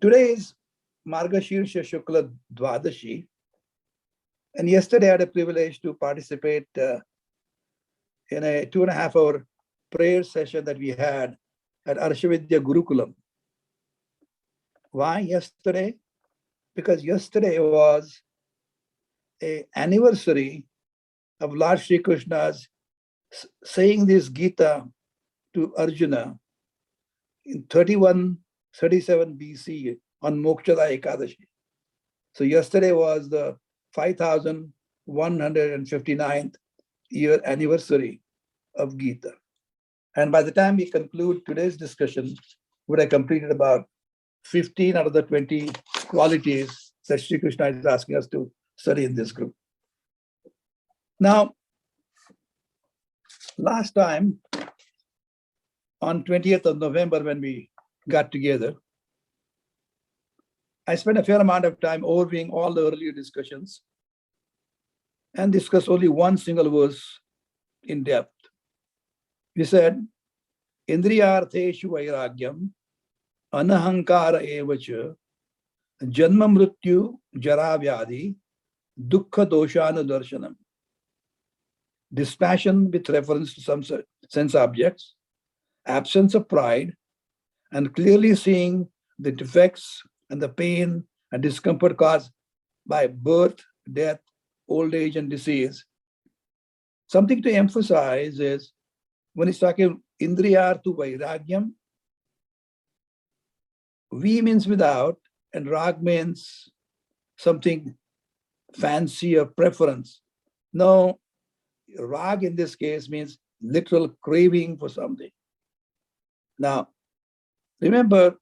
Today is Margashirsha Shukla Dvadashi, and yesterday I had a privilege to participate in a 2.5 hour prayer session that we had at Arshavidya Gurukulam. Why yesterday? Because yesterday was an anniversary of Lord Shri Krishna's saying this Gita to Arjuna in 37 BC on Mokshada Ekadashi. So yesterday was the 5159th year anniversary of Gita. And by the time we conclude today's discussion, would have completed about 15 out of the 20 qualities that Shri Krishna is asking us to study in this group. Now, last time, on 20th of November, when we got together, I spent a fair amount of time overviewing all the earlier discussions and discussed only one single verse in depth. We said, Indriyartheshu vairagyam, anahankara evacha, janma mrityu jara vyadhi, dukkha doshana darshanam. Dispassion with reference to some sense objects, absence of pride, and clearly seeing the defects and the pain and discomfort caused by birth, death, old age, and disease. Something to emphasize is when he's talking Indriyarthu Vairagyam, V means without, and Rag means something fancy or preference. No, Rag in this case means literal craving for something. Now, remember,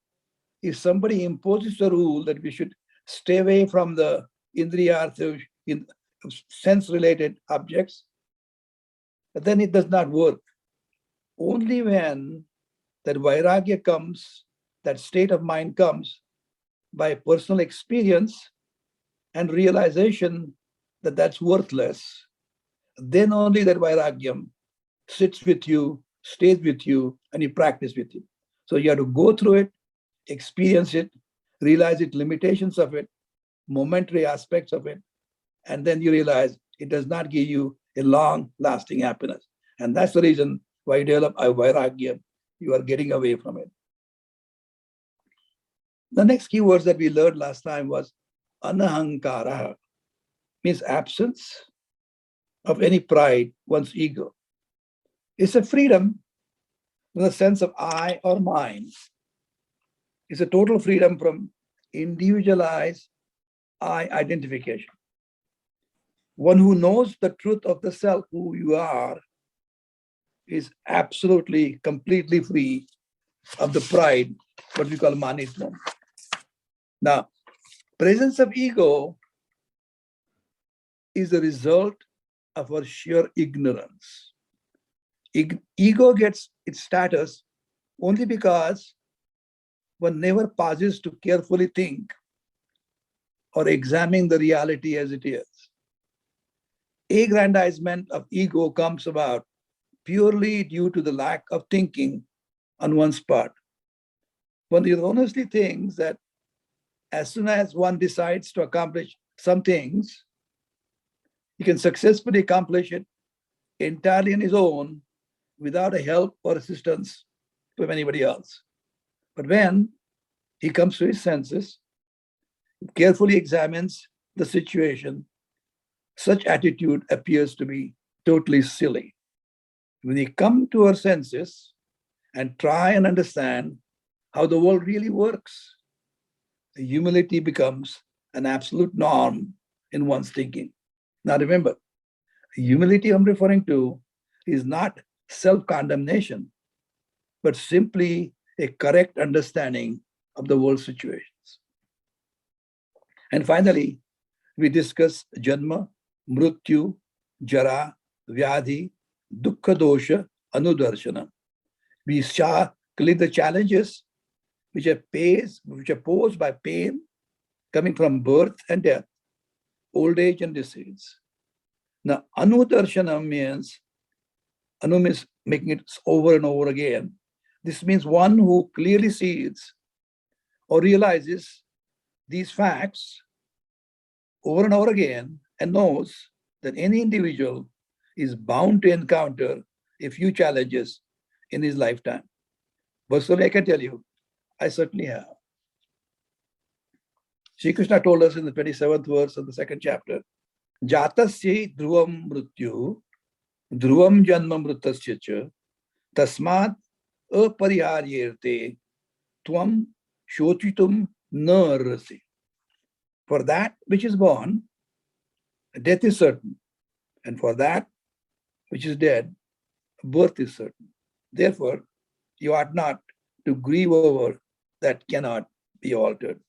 if somebody imposes a rule that we should stay away from the Indriyartha in sense-related objects, then it does not work. Only when that vairagya comes, that state of mind comes by personal experience and realization that that's worthless, then only that vairagyam sits with you, stays with you, and you practice with you. So you have to go through it, experience it, realize it, limitations of it, momentary aspects of it, and then you realize it does not give you a long-lasting happiness. And that's the reason why you develop a vairagya. You are getting away from it. The next key words that we learned last time was anahankara, means absence of any pride, one's ego. It's a freedom in the sense of I or mine. It's a total freedom from individualized I identification. One who knows the truth of the self, who you are, is absolutely, completely free of the pride, what we call manitvam. Now, presence of ego is the result of our sheer ignorance. Ego gets its status only because one never pauses to carefully think or examine the reality as it is. Aggrandizement of ego comes about purely due to the lack of thinking on one's part. One erroneously thinks that as soon as one decides to accomplish some things, he can successfully accomplish it entirely on his own without a help or assistance from anybody else. But when he comes to his senses, carefully examines the situation, such attitude appears to be totally silly. When we come to our senses and try and understand how the world really works, humility becomes an absolute norm in one's thinking. Now remember, humility I'm referring to is not self-condemnation, but simply a correct understanding of the world situations. And finally, we discuss janma, mrityu, jara, vyadhi, dukkha dosha, anudarshana. We saw clearly the challenges which are posed by pain coming from birth and death, old age and disease. Now, anudarshana means, anu means making it over and over again. This means one who clearly sees or realizes these facts over and over again and knows that any individual is bound to encounter a few challenges in his lifetime. Personally, I can tell you, I certainly have. Shri Krishna told us in the 27th verse of the second chapter, Jatasya dhruvam mrityu, dhruvam janma mritasya cha, tasmat apariharyerte, tvam shochitum narasi. For that which is born, death is certain. And for that which is dead, birth is certain. Therefore, you ought not to grieve over that cannot be altered.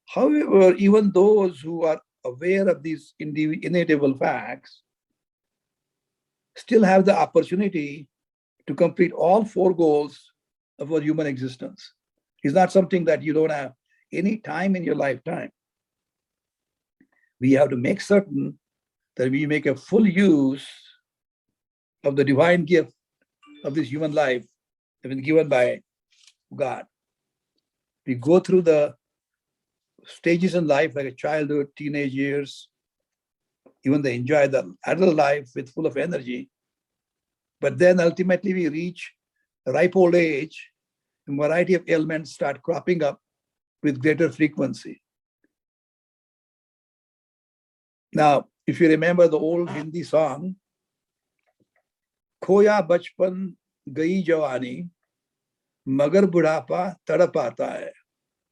However, even those who are aware of these inevitable facts still have the opportunity to complete all four goals of our human existence. It's not something that you don't have any time in your lifetime. We have to make certain that we make a full use of the divine gift of this human life that has been given by God. We go through the stages in life like a childhood, teenage years, even they enjoy the adult life with full of energy. But then ultimately we reach ripe old age, and a variety of ailments start cropping up with greater frequency. Now, if you remember the old Hindi song, Khoya bachpan gayi jawani, magar budhapa tadap aata hai.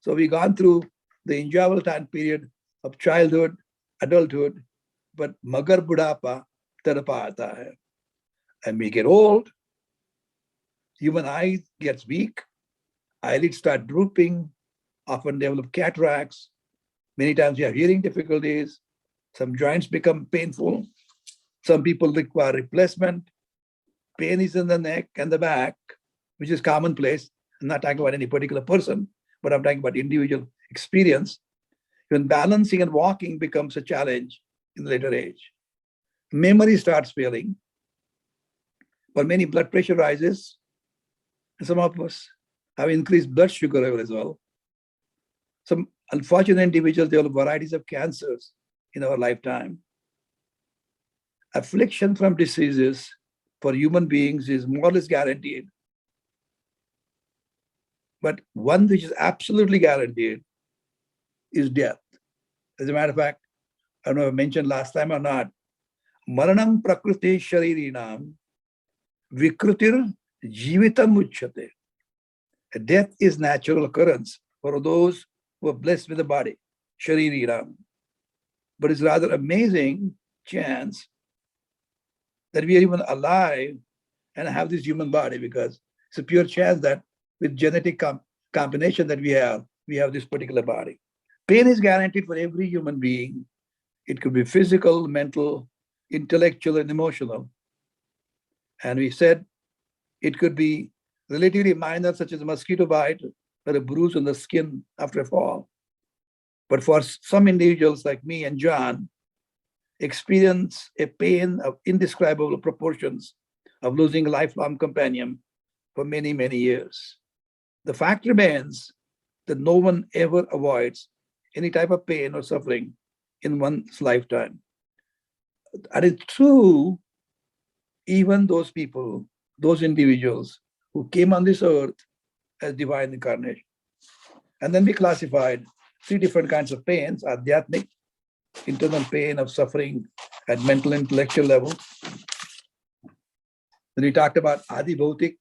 So we've gone through the enjoyable time period of childhood, adulthood, but magar budhapa tadap aata hai. And we get old, human eye gets weak, eyelids start drooping, often develop cataracts. Many times you have hearing difficulties. Some joints become painful. Some people require replacement. Pain is in the neck and the back, which is commonplace. I'm not talking about any particular person, but I'm talking about individual experience. Even balancing and walking becomes a challenge in the later age. Memory starts failing. For many, blood pressure rises. And some of us have increased blood sugar level as well. Some unfortunate individuals develop varieties of cancers in our lifetime. Affliction from diseases for human beings is more or less guaranteed. But one which is absolutely guaranteed is death. As a matter of fact, I don't know if I mentioned last time or not, Maranam prakriti sharirinam vikrutir jivitam uchyate. Death is natural occurrence for those who are blessed with the body, sharirinam. But it's rather amazing chance that we are even alive and have this human body, because it's a pure chance that with genetic combination that we have this particular body. Pain is guaranteed for every human being. It could be physical, mental, intellectual, and emotional. And we said it could be relatively minor, such as a mosquito bite or a bruise on the skin after a fall. But for some individuals like me and John, experience a pain of indescribable proportions of losing a lifelong companion for many, many years. The fact remains that no one ever avoids any type of pain or suffering in one's lifetime. And it's true, even those people, those individuals who came on this earth as divine incarnation. And then we classified three different kinds of pains: adhyatmic, internal pain of suffering at mental intellectual level. Then we talked about adi bhautik,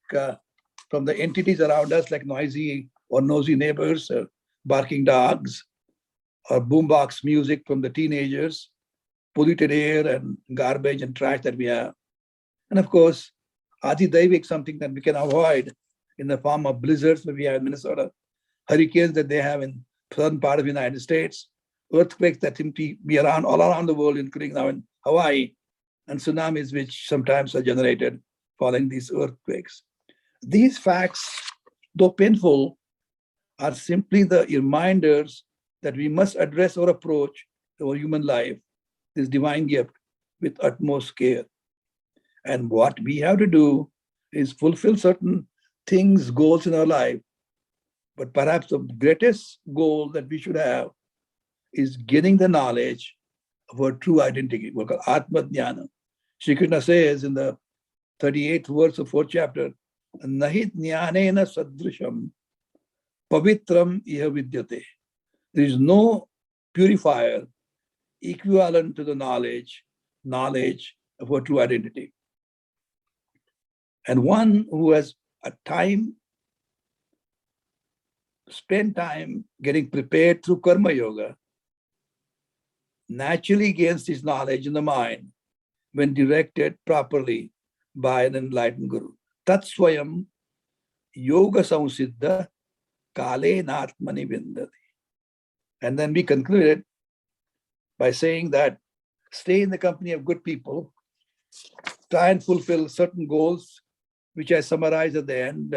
from the entities around us, like noisy or nosy neighbors, or barking dogs, or boombox music from the teenagers, polluted air and garbage and trash that we have. And of course, adi daivik, something that we can avoid in the form of blizzards that we have in Minnesota, hurricanes that they have in southern part of the United States, earthquakes that seem to be around all around the world, including now in Hawaii, and tsunamis which sometimes are generated following these earthquakes. These facts, though painful, are simply the reminders that we must address or approach our human life, this divine gift, with utmost care. And what we have to do is fulfill certain things, goals in our life But perhaps the greatest goal that we should have is gaining the knowledge of our true identity, what we call Atma Jnana. Shri Krishna says in the 38th verse of 4th chapter, Nahi jnanena sadrisham pavitram iha vidyate. There is no purifier equivalent to the knowledge of our true identity. And one who has spent time getting prepared through karma yoga naturally gains this knowledge in the mind when directed properly by an enlightened guru. Tat swayam yoga samsiddha kale natmani vindati. And then we concluded by saying that stay in the company of good people, try and fulfill certain goals, which I summarize at the end.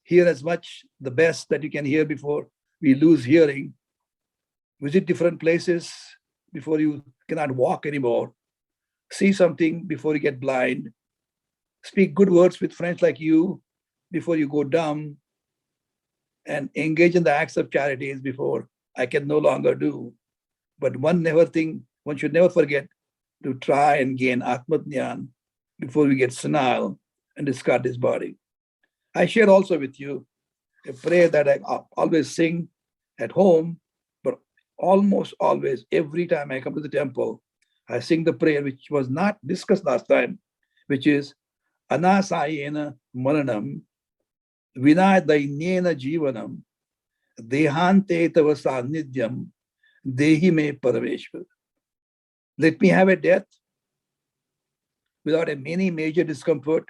Hear as much, the best that you can hear before we lose hearing. Visit different places before you cannot walk anymore. See something before you get blind. Speak good words with friends like you before you go dumb. And engage in the acts of charities before I can no longer do. But one should never forget to try and gain Atma Jnana before we get senile and discard this body. I share also with you a prayer that I always sing at home, but almost always, every time I come to the temple, I sing the prayer which was not discussed last time, which is Anasayena Maranam, Vinadainyena Jivanam, Dehante Tava Sanidyam, Dehi Me Parameshwar. Let me have a death without any major discomfort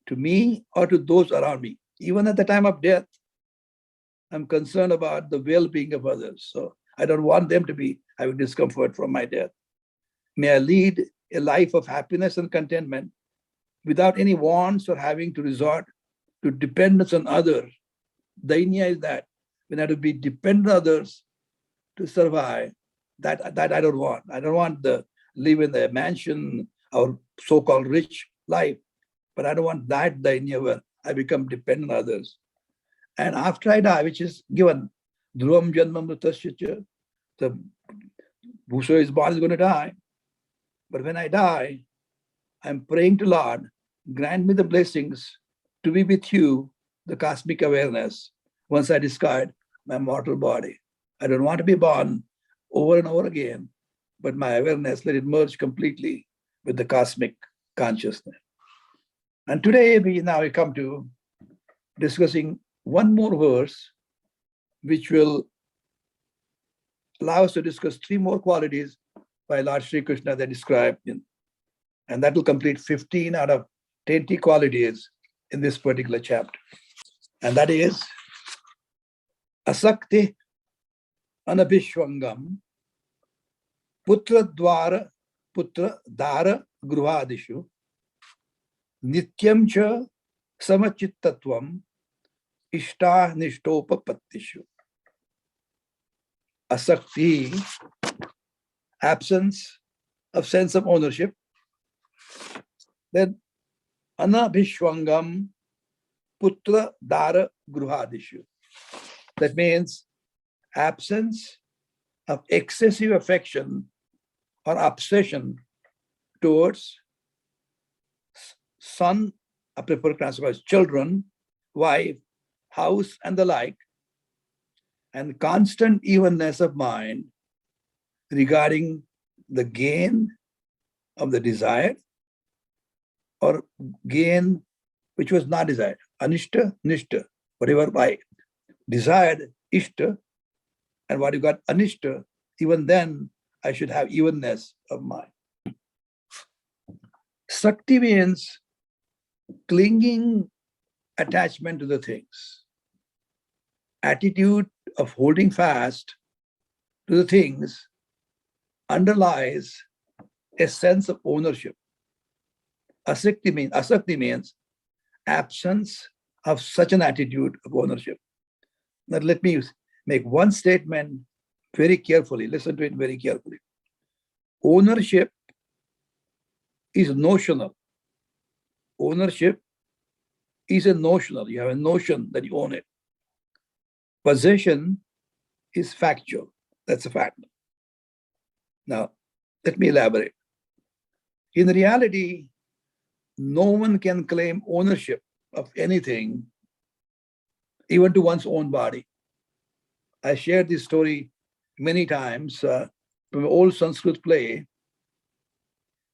to me or to those around me. Even at the time of death, I'm concerned about the well-being of others. So I don't want them to be having discomfort from my death. May I lead a life of happiness and contentment without any wants or having to resort to dependence on others. Dainya is that when I have to be dependent on others to survive, that I don't want. I don't want to live in a mansion or so-called rich life, but I don't want that dainya where I become dependent on others. And after I die, which is given, dhruvam janmam mritasya, the whoso is born is going to die. But when I die, I'm praying to Lord, grant me the blessings to be with you, the cosmic awareness, once I discard my mortal body. I don't want to be born over and over again, but my awareness, let it merge completely with the cosmic consciousness. And today we come to discussing one more verse, which will allow us to discuss three more qualities by Lord Shri Krishna that described in, and that will complete 15 out of 20 qualities in this particular chapter. And that is asakti anabhishwangam putra dara gruhadishu nityam cha samachittatvam ishta nishtopapattishu. Asakti, absence of sense of ownership. Then anabhishwangam putra dara gruhadishu. That means absence of excessive affection or obsession towards son, I prefer classified as children, wife, house, and the like, and constant evenness of mind regarding the gain of the desired or gain which was not desired. Anishta, nishta, whatever I desired, ishta, and what you got anishta, even then I should have evenness of mind. Sakti means clinging attachment to the things. Attitude of holding fast to the things underlies a sense of ownership. Asakti means absence of such an attitude of ownership. Now let me make one statement very carefully. Listen to it very carefully. Ownership is notional. Ownership is a notional. You have a notion that you own it. Possession is factual. That's a fact. Now, let me elaborate. In reality, no one can claim ownership of anything, even to one's own body. I shared this story many times from an old Sanskrit play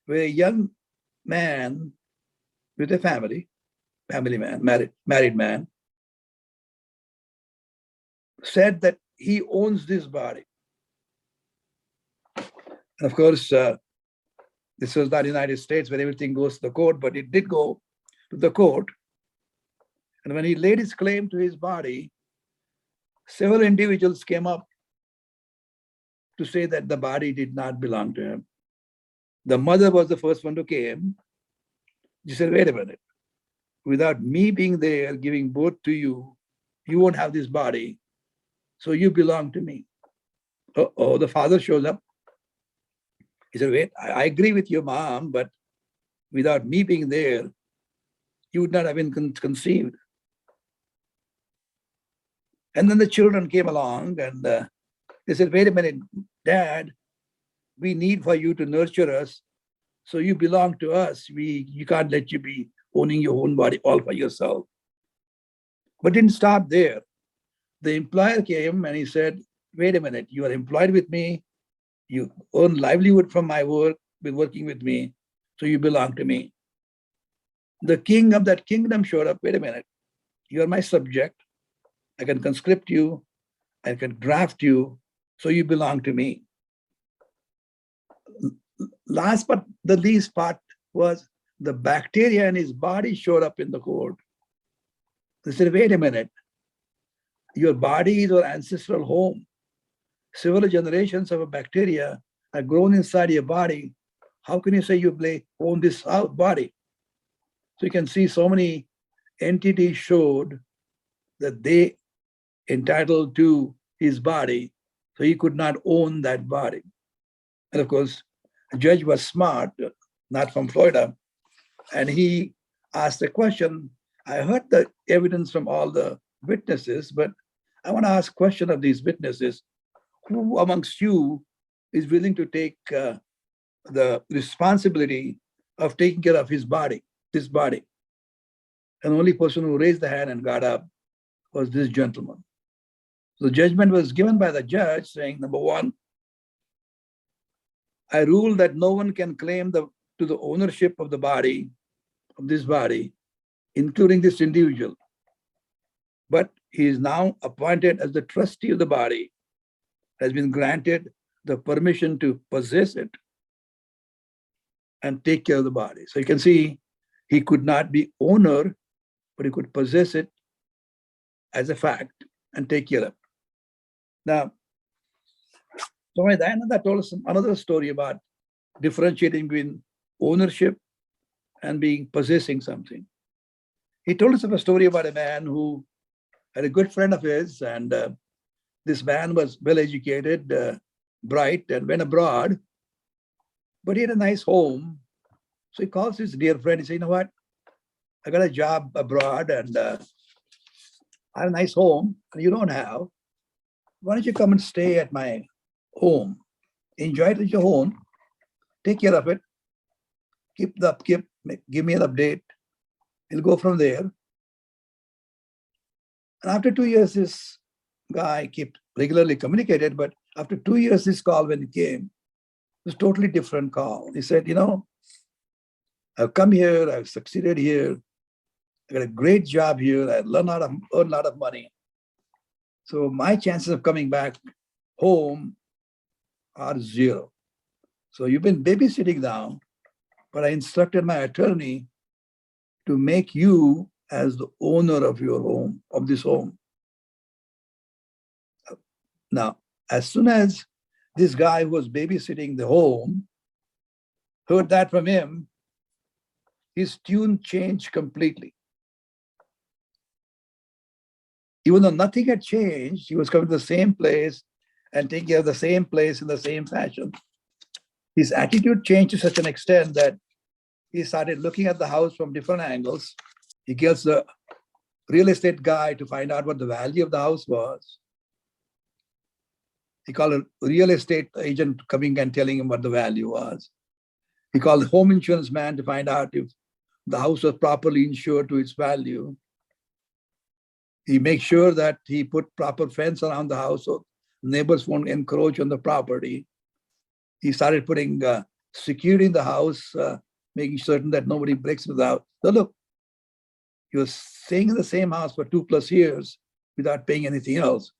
where a young man with a family man, married man, said that he owns this body. And of course, this was not the United States where everything goes to the court, but it did go to the court. And when he laid his claim to his body, several individuals came up to say that the body did not belong to him. The mother was the first one who came. She said, wait a minute. Without me being there, giving birth to you, you won't have this body. So you belong to me. Uh-oh, the father shows up. He said, wait, I agree with your mom, but without me being there, you would not have been conceived. And then the children came along and they said, wait a minute, Dad, we need for you to nurture us. So you belong to us. You can't let you be owning your own body all for yourself. But didn't stop there. The employer came and he said, wait a minute, you are employed with me. You earn livelihood from my work, with working with me. So you belong to me. The king of that kingdom showed up. Wait a minute, you are my subject. I can conscript you. I can draft you. So you belong to me. Last but the least part was the bacteria in his body showed up in the court. They said, wait a minute, your body is your ancestral home. Several generations of a bacteria are grown inside your body. How can you say you own this body? So you can see so many entities showed that they entitled to his body, so he could not own that body. And of course, the judge was smart, not from Florida, and he asked a question. I heard the evidence from all the witnesses, but I want to ask a question of these witnesses. Who amongst you is willing to take the responsibility of taking care of his body, this body? And the only person who raised the hand and got up was this gentleman. So the judgment was given by the judge saying, number one, I rule that no one can claim to the ownership of the body, of this body, including this individual. But he is now appointed as the trustee of the body, has been granted the permission to possess it and take care of the body. So you can see he could not be owner, but he could possess it as a fact and take care of it. Now, Swami Dayananda told us another story about differentiating between ownership and possessing something. He told us of a story about a man who had a good friend of his, and this man was well-educated, bright, and went abroad, but he had a nice home. So he calls his dear friend. He says, you know what? I got a job abroad, and I have a nice home, and you don't have. Why don't you come and stay at my home? Enjoy it at your home. Take care of it. Keep the upkeep. Give me an update. We'll go from there. And after 2 years, this guy kept regularly communicated, but after 2 years, this call, when it came, it was a totally different call. He said, you know, I've come here, I've succeeded here, I got a great job here, I earn a lot of money. So my chances of coming back home are zero. So you've been babysitting now, but I instructed my attorney to make you as the owner of your home, of this home. Now, as soon as this guy who was babysitting the home heard that from him, his tune changed completely. Even though nothing had changed, he was coming to the same place and taking care of the same place in the same fashion. His attitude changed to such an extent that he started looking at the house from different angles. He gets the real estate guy to find out what the value of the house was. He called a real estate agent coming and telling him what the value was. He called the home insurance man to find out if the house was properly insured to its value. He makes sure that he put proper fence around the house so neighbors won't encroach on the property. He started putting security in the house, making certain that nobody breaks into the house. So look, he was staying in the same house for 2+ years without paying anything else.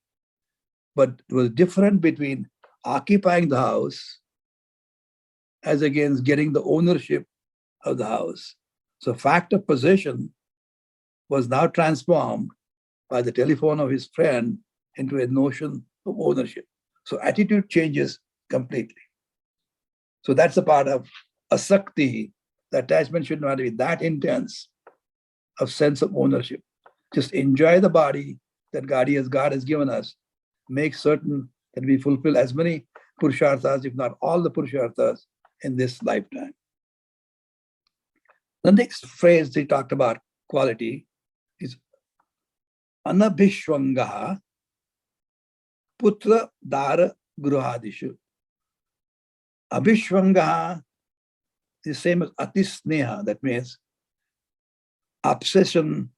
But it was different between occupying the house as against getting the ownership of the house. So fact of possession was now transformed by the telephone of his friend into a notion of ownership. So attitude changes completely. So that's the part of asakti. The attachment should not be that intense of sense of ownership. Just enjoy the body that God has given us. Make certain that we fulfill as many purusharthas, if not all the purusharthas, in this lifetime. The next phrase they talked about quality is anabhishwangaha putra dara gruhadishu. Abhishwangaha is the same as atisneha, that means obsession,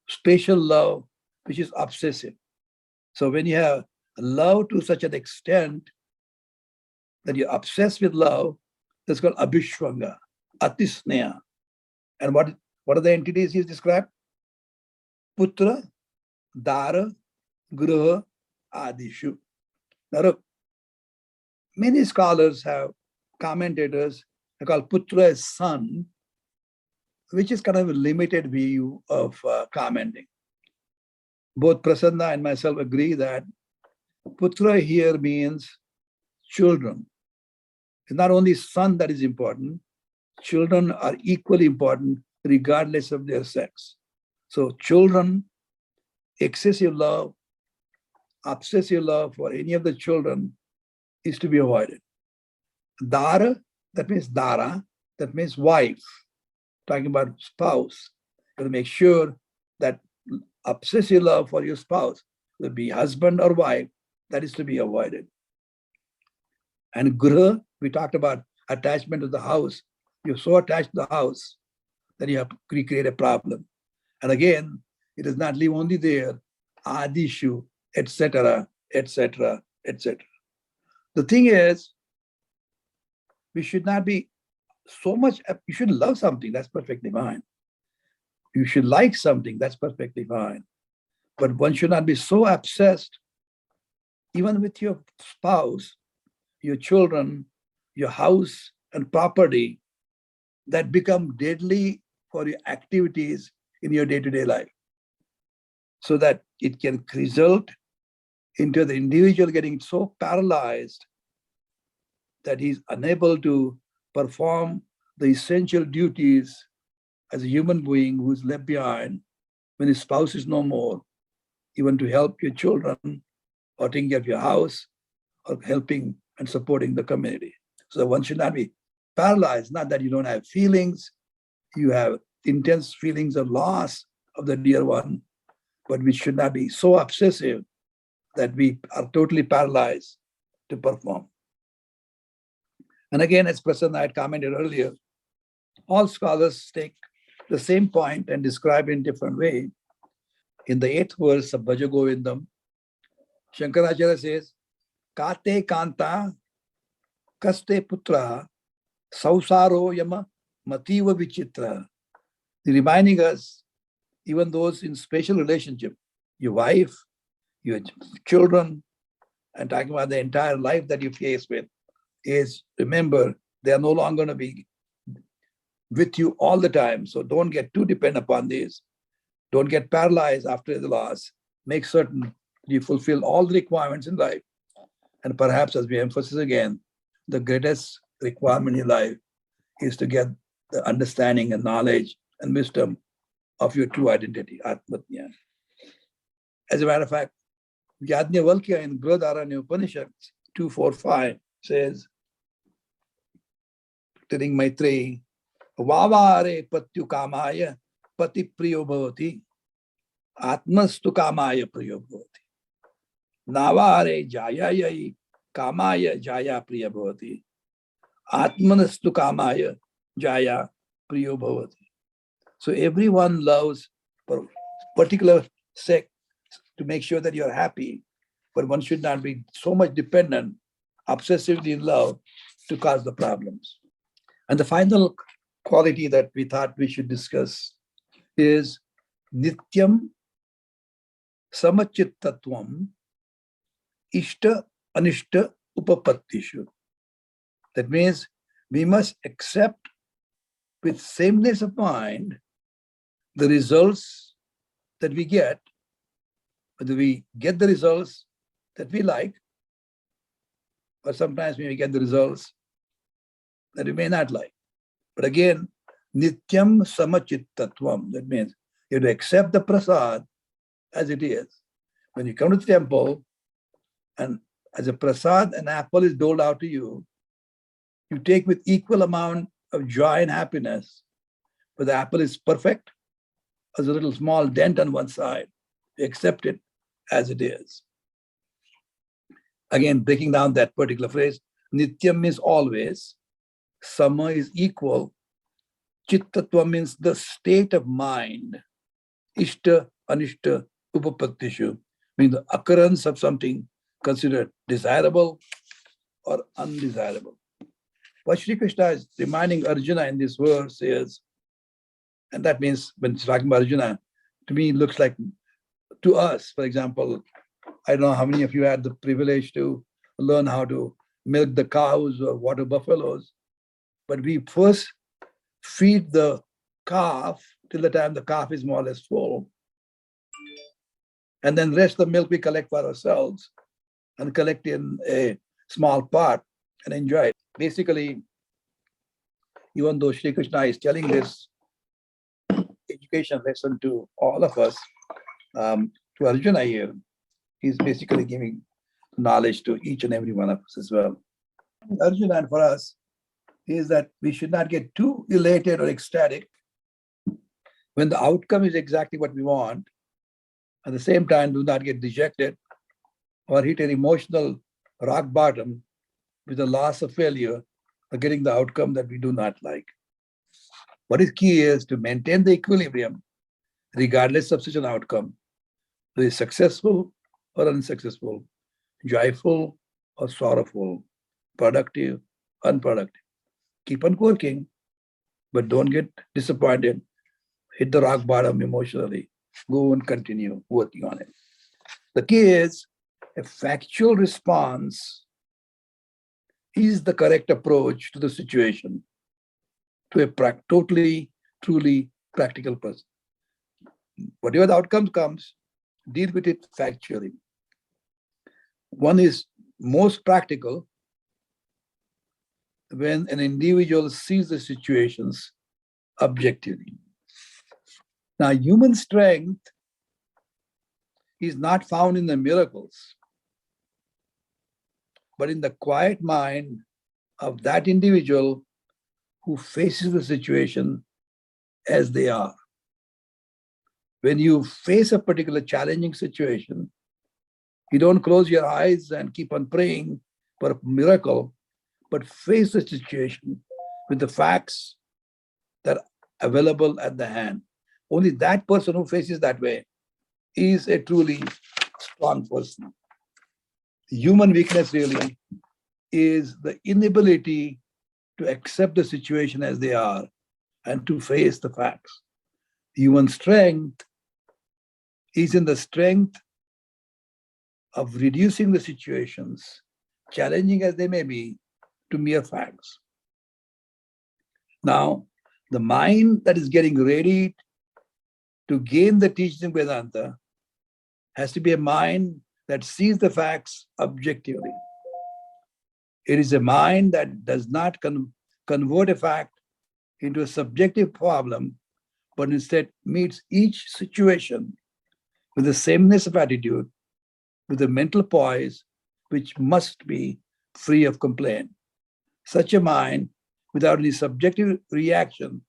spatial love, which is obsessive. So when you have love to such an extent that you're obsessed with love, that's called abhishwanga, atisneha. And what are the entities he's described? Putra, dara, gruha, adishu. Now look, many scholars have commentators they call putra as son, which is kind of a limited view of commenting. Both Prasanna and myself agree that putra here means children. It's not only son that is important, children are equally important regardless of their sex. So children, excessive love, obsessive love for any of the children is to be avoided. Dara, that means wife, talking about spouse. You have to make sure that obsessive love for your spouse, whether it be husband or wife, that is to be avoided. And gruha, we talked about attachment to the house. You're so attached to the house that you have to create a problem. And again, it does not live only there, adishu, etc., etc., etc. The thing is, we should not be so much, you should love something, that's perfectly fine. You should like something, that's perfectly fine. But one should not be so obsessed, even with your spouse, your children, your house and property, that become deadly for your activities in your day-to-day life. So that it can result into the individual getting so paralyzed that he's unable to perform the essential duties as a human being who's left behind when his spouse is no more, even to help your children or taking care of your house or helping and supporting the community. So one should not be paralyzed, not that you don't have feelings, you have intense feelings of loss of the dear one, but we should not be so obsessive that we are totally paralyzed to perform. And again, as Prasanna had commented earlier, all scholars take the same point and describe it in different way. In the 8th verse of Bhaja Govindam, Shankaracharya says, Kate Kanta Kaste Putra Sausaro Yama Mativa Vichitra. Reminding us, even those in special relationship, your wife, your children, and talking about the entire life that you face with, is remember, they are no longer going to be with you all the time. So don't get too dependent upon these. Don't get paralyzed after the loss. Make certain you fulfill all the requirements in life. And perhaps, as we emphasize again, the greatest requirement in life is to get the understanding and knowledge and wisdom of your true identity, Atmatnya. As a matter of fact, Yajnavalkya in Brihadaranyaka Upanishad 2:4-5 says, telling Maitreyi, Vavare patyu kamaya pati priyo bhavati. Atmastu kamaya priya bhavati. Navare jayayai kamaya jaya priya bhavati. Atmanastu kamaya jaya priya bhavati. So everyone loves for particular sect to make sure that you're happy, but one should not be so much dependent, obsessively in love to cause the problems. And the final quality that we thought we should discuss is nityam samachittatvam ishta anishta upapattishu. That means we must accept with sameness of mind the results that we get, whether we get the results that we like, or sometimes we may get the results that we may not like. But again, nityam samachittatvam. That means you have to accept the prasad as it is. When you come to the temple, and as a prasad, an apple is doled out to you, you take with equal amount of joy and happiness. But the apple is perfect, as a little small dent on one side, you accept it as it is. Again, breaking down that particular phrase, nityam means always, sama is equal, chittatva means the state of mind, ishta, anishta, upapattishu, means the occurrence of something considered desirable or undesirable. What Shri Krishna is reminding Arjuna in this verse is, and that means when he's talking about Arjuna, to me, it looks like to us, for example, I don't know how many of you had the privilege to learn how to milk the cows or water buffaloes, but we first feed the calf till the time the calf is more or less full. And then the rest of the milk we collect for ourselves and collect in a small pot and enjoy it. Basically, even though Shri Krishna is telling this education lesson to all of us, to Arjuna here, he's basically giving knowledge to each and every one of us as well. Arjuna, and for us, is that we should not get too elated or ecstatic when the outcome is exactly what we want. At the same time, do not get dejected or hit an emotional rock bottom with the loss of failure or getting the outcome that we do not like. What is key is to maintain the equilibrium regardless of such an outcome, whether it's successful or unsuccessful, joyful or sorrowful, productive, unproductive. Keep on working, but don't get disappointed. Hit the rock bottom emotionally. Go and continue working on it. The key is a factual response is the correct approach to the situation, to a totally, truly practical person. Whatever the outcome comes, deal with it factually. One is most practical when an individual sees the situations objectively. Now, human strength is not found in the miracles, but in the quiet mind of that individual who faces the situation as they are. When you face a particular challenging situation, you don't close your eyes and keep on praying for a miracle, but face the situation with the facts that are available at the hand. Only that person who faces that way is a truly strong person. Human weakness really is the inability to accept the situation as they are and to face the facts. Human strength is in the strength of reducing the situations, challenging as they may be, to mere facts. Now, the mind that is getting ready to gain the teaching of Vedanta has to be a mind that sees the facts objectively. It is a mind that does not convert a fact into a subjective problem, but instead meets each situation with the sameness of attitude, with a mental poise which must be free of complaint. Such a mind, without any subjective reaction,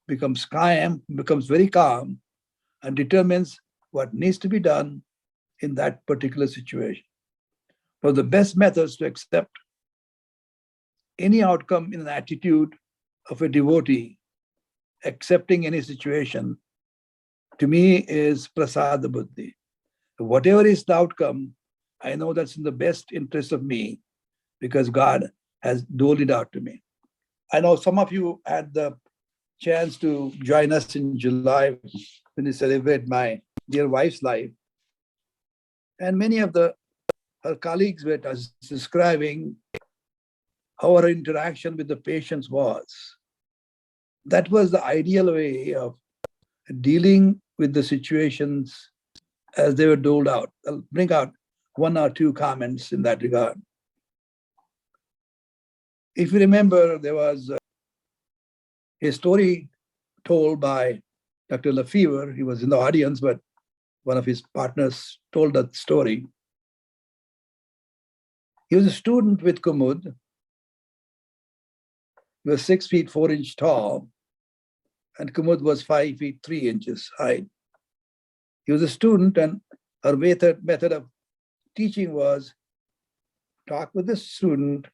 becomes very calm and determines what needs to be done in that particular situation. So the best methods to accept any outcome in an attitude of a devotee, accepting any situation, to me is prasada buddhi. Whatever is the outcome, I know that's in the best interest of me because God has doled it out to me. I know some of you had the chance to join us in July when we celebrate my dear wife's life. And many of her colleagues were describing how her interaction with the patients was. That was the ideal way of dealing with the situations as they were doled out. I'll bring out one or two comments in that regard. If you remember, there was a story told by Dr. Lefevre. He was in the audience, but one of his partners told that story. He was a student with Kumud. He was 6 feet 4 inches tall, and Kumud was 5 feet 3 inches high. He was a student, and her method of teaching was talk with the student,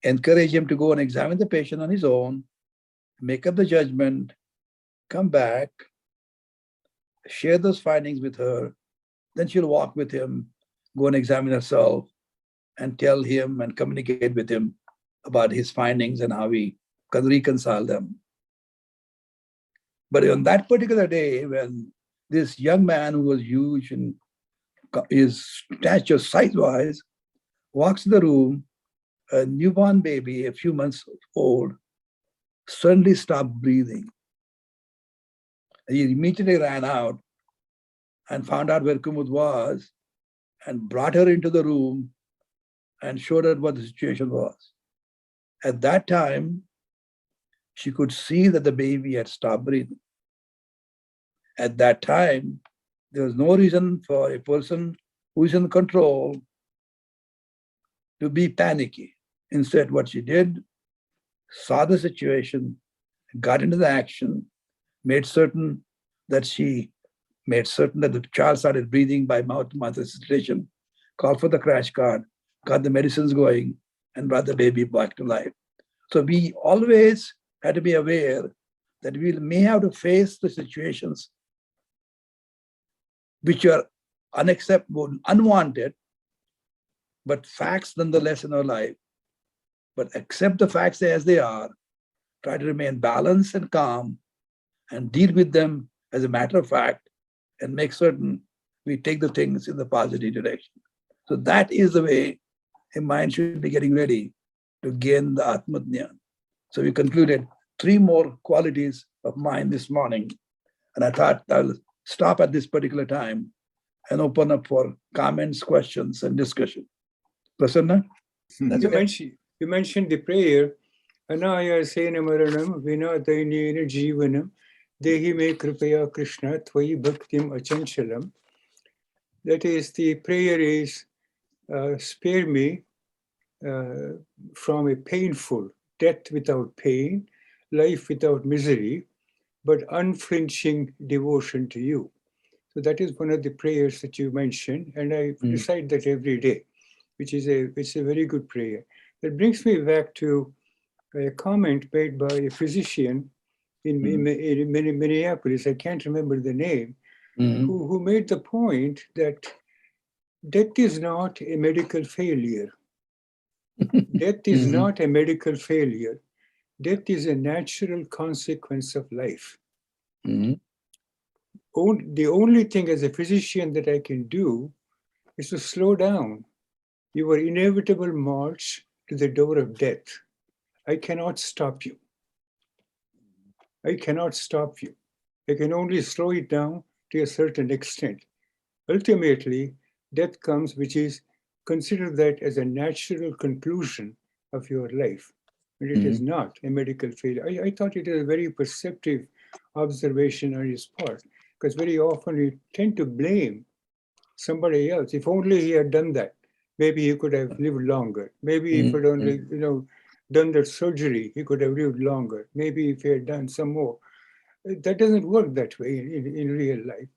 encourage him to go and examine the patient on his own, make up the judgment, come back, share those findings with her, then she'll walk with him, go and examine herself, and tell him and communicate with him about his findings and how we can reconcile them. But on that particular day, when this young man who was huge and his stature size-wise walks in the room, a newborn baby, a few months old, suddenly stopped breathing. He immediately ran out and found out where Kumud was and brought her into the room and showed her what the situation was. At that time, she could see that the baby had stopped breathing. At that time, there was no reason for a person who is in control to be panicky. Instead, what she did, saw the situation, got into the action, made certain that the child started breathing by mouth-to-mouth resuscitation, called for the crash cart, got the medicines going, and brought the baby back to life. So we always had to be aware that we may have to face the situations which are unacceptable, unwanted, but facts nonetheless in our life. But accept the facts as they are, try to remain balanced and calm, and deal with them as a matter of fact, and make certain we take the things in the positive direction. So that is the way a mind should be getting ready to gain the Atmajnana. So we concluded 3 more qualities of mind this morning. And I thought I'll stop at this particular time and open up for comments, questions, and discussion. Prasanna? That's okay. You mentioned the prayer. Anaya Sena Maranam, Vinadainina Jivanam, Dehi me Kripaya Krishna, Twayi Bhaktim Achanchalam. That is, the prayer is, spare me from a painful death without pain, life without misery, but unflinching devotion to you. So that is one of the prayers that you mentioned, and I recite that every day, which is a very good prayer. That brings me back to a comment made by a physician in Minneapolis. I can't remember the name, who made the point that death is not a medical failure. Death is not a medical failure. Death is a natural consequence of life. The only thing as a physician that I can do is to slow down your inevitable march to the door of death. I cannot stop you. I cannot stop you. I can only slow it down to a certain extent. Ultimately, death comes, which is consider that as a natural conclusion of your life. And it is not a medical failure. I thought it is a very perceptive observation on his part, because very often we tend to blame somebody else. If only he had done that, maybe he could have lived longer. Maybe if he had only, done that surgery, he could have lived longer. Maybe if he had done some more. that doesn't work that way in real life.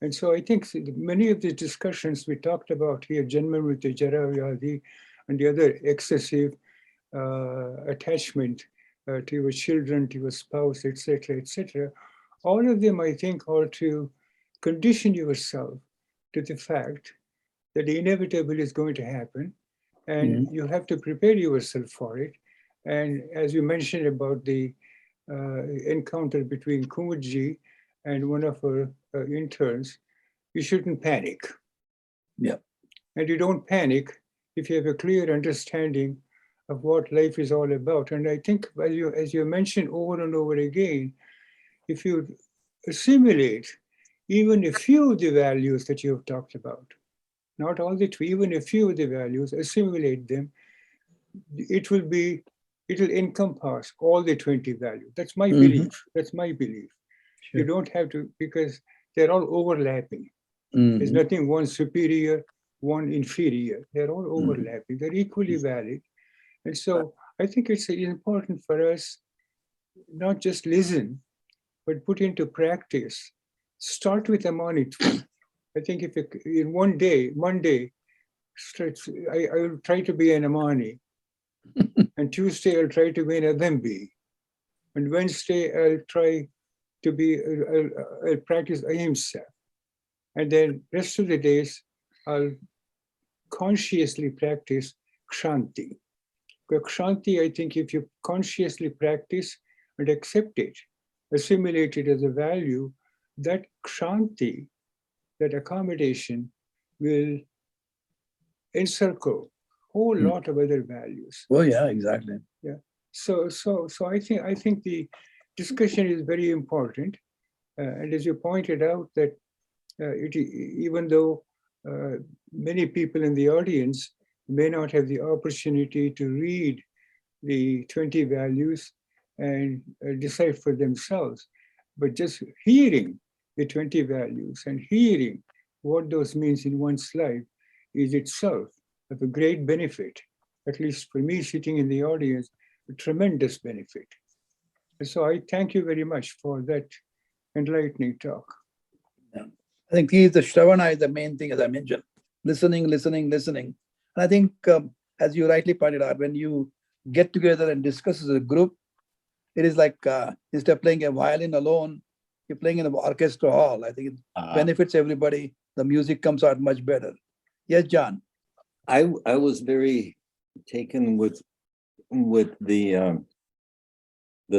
And so I think many of the discussions we talked about here, Janmamriti, Jara Vyadhi, and the other excessive attachment to your children, to your spouse, etc., all of them, I think, are to condition yourself to the fact that the inevitable is going to happen, and you have to prepare yourself for it. And as you mentioned about the encounter between Kumudji and one of her interns, you shouldn't panic. Yeah. And you don't panic if you have a clear understanding of what life is all about. And I think, as you mentioned over and over again, if you assimilate even a few of the values that you have talked about, not all the two, even a few of the values, assimilate them, it'll encompass all the 20 values. That's my belief. That's my belief. Sure. You don't have to, because they're all overlapping. There's nothing one superior, one inferior. They're all overlapping. They're equally valid. And so I think it's important for us not just listen, but put into practice. Start with Amanitva. I think if in Monday, I will try to be an Amani. And Tuesday, I'll try to be an Adambi. And Wednesday, I'll try to be, I'll practice Ahimsa. And then rest of the days, I'll consciously practice Kshanti. Because Kshanti, I think if you consciously practice and accept it, assimilate it as a value, that Kshanti, that accommodation will encircle a whole lot of other values. Oh yeah, exactly. Yeah. So I think the discussion is very important. And as you pointed out that even though many people in the audience may not have the opportunity to read the 20 values and decide for themselves, but just hearing the 20 values and hearing what those means in one's life is itself of a great benefit, at least for me sitting in the audience, a tremendous benefit. And so I thank you very much for that enlightening talk. Yeah. I think the Shravana is the main thing, as I mentioned. Listening. And I think, as you rightly pointed out, when you get together and discuss as a group, it is like instead of playing a violin alone, you're playing in an orchestra hall. I think it benefits everybody. The music comes out much better. Yes, John. I was very taken with the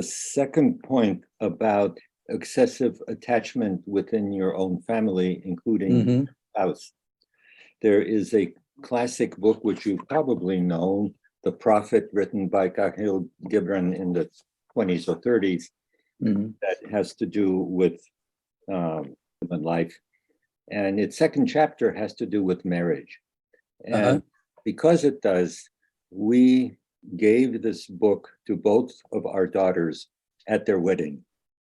second point about excessive attachment within your own family, including spouse. There is a classic book which you probably know, The Prophet, written by Kahlil Gibran in the 20s or 30s, that has to do with human life. And its second chapter has to do with marriage. And because it does, we gave this book to both of our daughters at their wedding,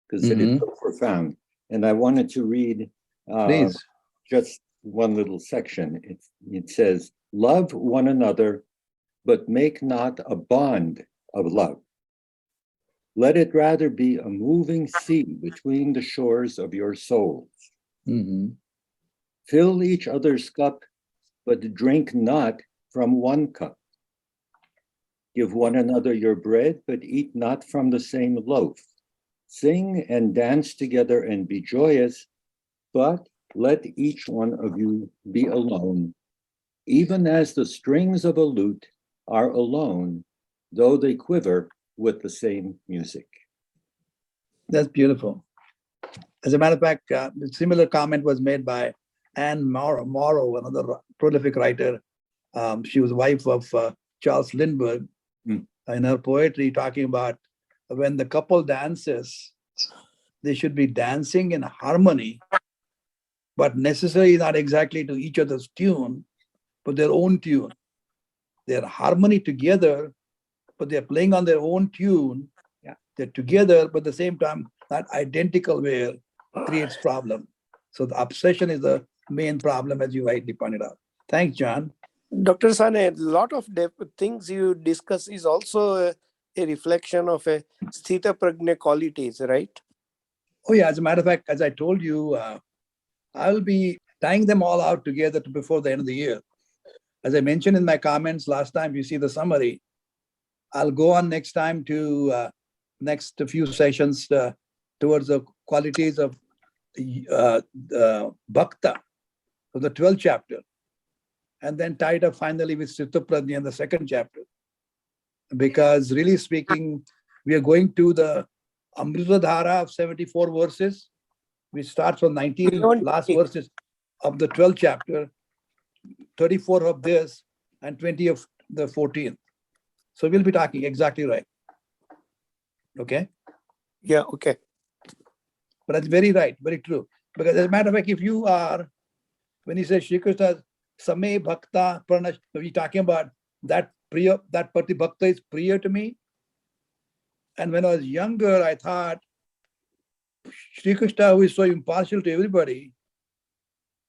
because it is so profound. And I wanted to read just one little section. It says, "Love one another, but make not a bond of love. Let it rather be a moving sea between the shores of your souls. Fill each other's cup, but drink not from one cup. Give one another your bread, but eat not from the same loaf. Sing and dance together and be joyous, but let each one of you be alone, even as the strings of a lute are alone, though they quiver with the same music." That's beautiful. As a matter of fact, a similar comment was made by Anne Morrow, another prolific writer. She was wife of Charles Lindbergh. In her poetry, talking about when the couple dances, they should be dancing in harmony, but necessarily not exactly to each other's tune, but their own tune. They're harmony together, but they're playing on their own tune. They're together, but at the same time, not identical, where creates problem. So the obsession is the main problem, as you rightly pointed out. Thanks, John. Dr. Sane, a lot of things you discuss is also a reflection of a sthita prajna qualities, right? Oh yeah, as a matter of fact, as I told you, I'll be tying them all out together before the end of the year. As I mentioned in my comments last time, you see the summary. I'll go on next time to next few sessions towards the qualities of Bhakta, of the 12th chapter, and then tie it up finally with Sthitaprajna in the 2nd chapter. Because really speaking, we are going to the Amritadhara of 74 verses, which starts from 19 last verses of the 12th chapter, 34 of this, and 20 of the 14th. So we'll be talking exactly right. Okay? Yeah, okay. But that's very right, very true. Because as a matter of fact, if you are, when he says Shri Krishna, Same Bhakta Pranash, we're talking about that Priya, that Pati Bhakta is Priya to me. And when I was younger, I thought Shri Krishna, who is so impartial to everybody,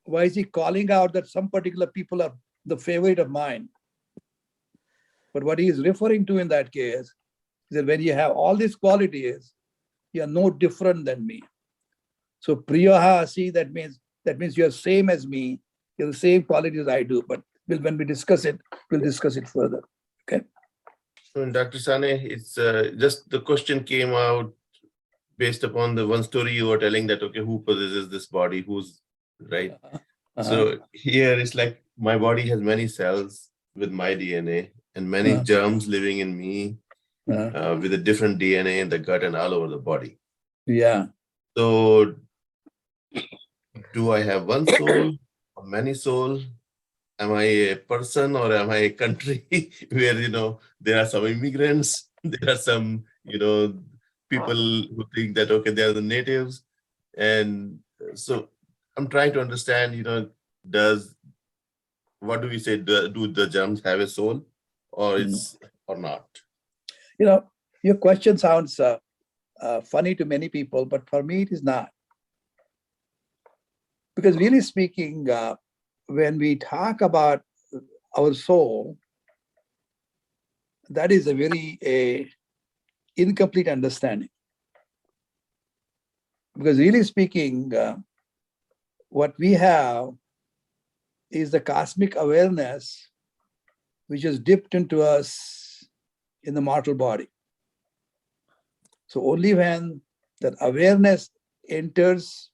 why is he calling out that some particular people are the favorite of mine? But what he is referring to in that case is that when you have all these qualities, you are no different than me. So Priyaha, see, that means you are same as me. You're the same qualities I do. But when we discuss it, we'll discuss it further. Okay. So, Dr. Sane, it's just the question came out based upon the one story you were telling that, okay, who possesses this body, who's right? So here it's like my body has many cells with my DNA and many germs living in me with a different DNA in the gut and all over the body. Yeah. So do I have one soul or many souls? Am I a person or am I a country where, there are some immigrants, there are some, people who think that, okay, they're the natives. And so I'm trying to understand, what do we say, do the germs have a soul or or not? Your question sounds funny to many people, but for me, it is not. Because really speaking, when we talk about our soul, that is a very incomplete understanding. Because really speaking, what we have is the cosmic awareness which is dipped into us in the mortal body. So only when that awareness enters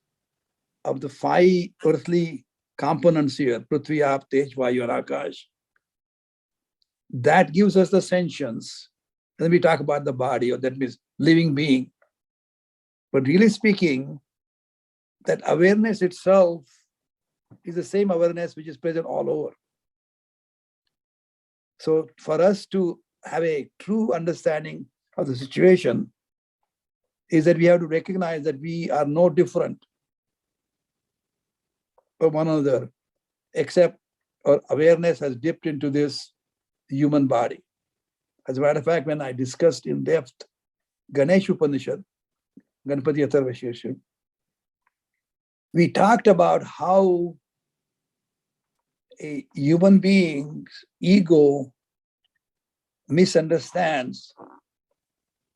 of the 5 earthly components here, Prithvi, Aap, Tej, Vayu, and Akash, that gives us the sentience. And then we talk about the body, or that means living being. But really speaking, that awareness itself is the same awareness which is present all over. So for us to have a true understanding of the situation is that we have to recognize that we are no different from one another, except our awareness has dipped into this human body. As a matter of fact, when I discussed in depth Ganesh Upanishad, Ganpati Atharvashesha, we talked about how a human being's ego misunderstands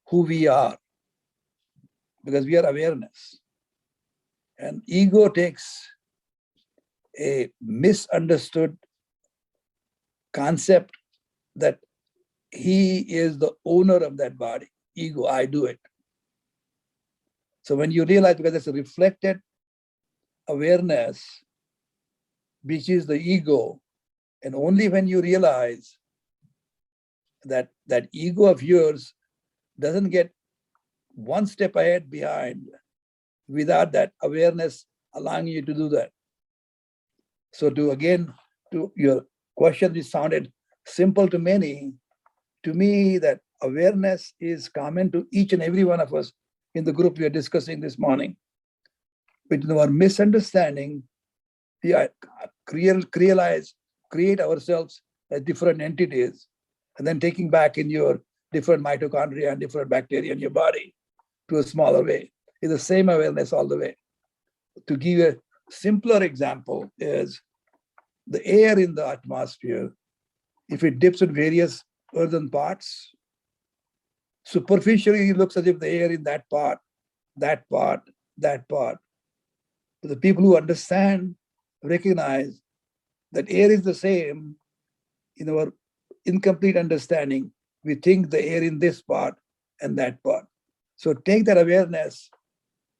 who we are, because we are awareness. And ego takes a misunderstood concept that he is the owner of that body. Ego, I do it. So when you realize, because it's a reflected awareness, which is the ego, and only when you realize that that ego of yours doesn't get one step ahead behind without that awareness allowing you to do that. So to your question, which sounded simple to many, to me, that awareness is common to each and every one of us in the group we are discussing this morning. With our misunderstanding, we create ourselves as different entities, and then taking back in your different mitochondria and different bacteria in your body to a smaller way. It's the same awareness all the way. To give a simpler example is the air in the atmosphere. If it dips in various earthen parts, superficially it looks as if the air in that part that part. But the people who understand, recognize that air is the same. In our incomplete understanding, we think the air in this part and that part. So take that awareness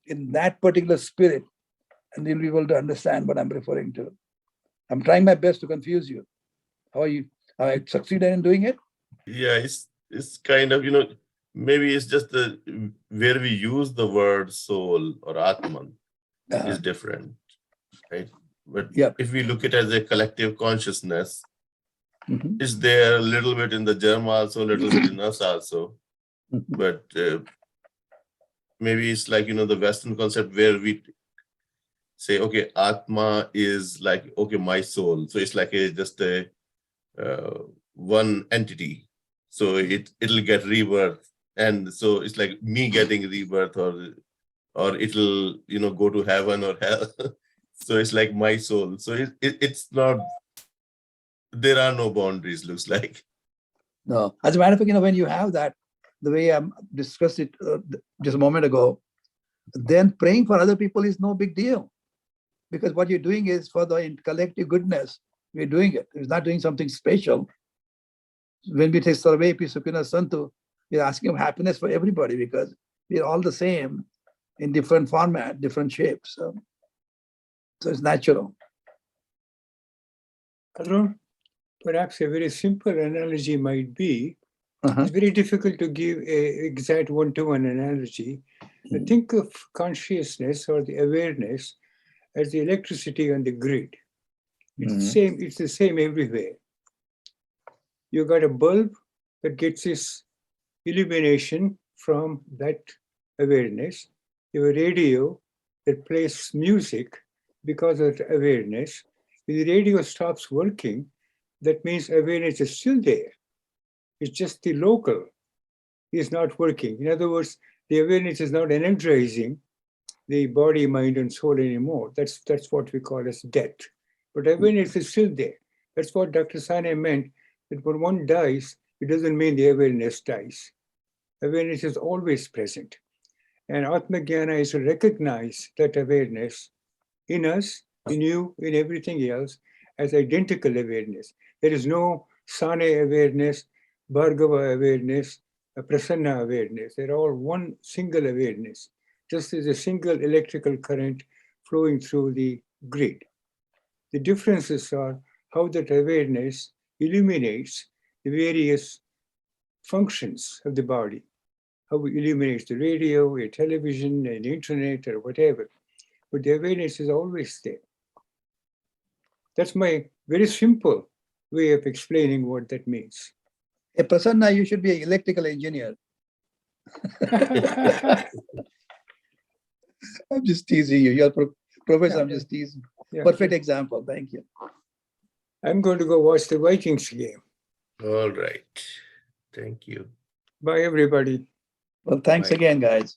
in that particular spirit, and you'll be able to understand what I'm referring to. I'm trying my best to confuse you. How are you? Have I succeeded in doing it? Yeah, it's kind of, maybe it's just the where we use the word soul or Atman is different, right? But Yep. if we look at it as a collective consciousness, Mhm. it's there a little bit in the germ also, a little bit in us also. Mhm. But maybe it's like, the Western concept where we say, okay, Atma is like, okay, my soul. So it's like just a one entity. So it'll get rebirth. And so it's like me getting rebirth, or it'll, go to heaven or hell. So it's like my soul. So it's not, there are no boundaries, looks like. No. As a matter of fact, when you have that, the way I discussed it just a moment ago, then praying for other people is no big deal. Because what you're doing is for the collective goodness. We're doing it. It's not doing something special. When we take Sarve Pi Sukhina Santu, we're asking for happiness for everybody because we're all the same in different format, different shapes. So it's natural. Arun, perhaps a very simple analogy might be, it's very difficult to give an exact one-to-one analogy. Think of consciousness or the awareness as the electricity on the grid. It's the same everywhere. You got a bulb that gets its illumination from that awareness. You have a radio that plays music because of the awareness. If the radio stops working, that means awareness is still there. It's just the local is not working. In other words, the awareness is not energizing the body, mind, and soul anymore. That's what we call as death. But awareness is still there. That's what Dr. Sane meant, that when one dies, it doesn't mean the awareness dies. Awareness is always present. And Atmajnana is to recognize that awareness in us, in you, in everything else, as identical awareness. There is no Sane awareness, Bhargava awareness, Prasanna awareness. They're all one single awareness, just as a single electrical current flowing through the grid. The differences are how that awareness illuminates the various functions of the body, how it illuminates the radio, a television, an internet, or whatever. But the awareness is always there. That's my very simple way of explaining what that means. Hey, Prasanna, you should be an electrical engineer. I'm just teasing you. You're professor, I'm just teasing. Yeah. Perfect example. Thank you. I'm going to go watch the Vikings game. All right. Thank you. Bye, everybody. Well, thanks Bye. again, guys.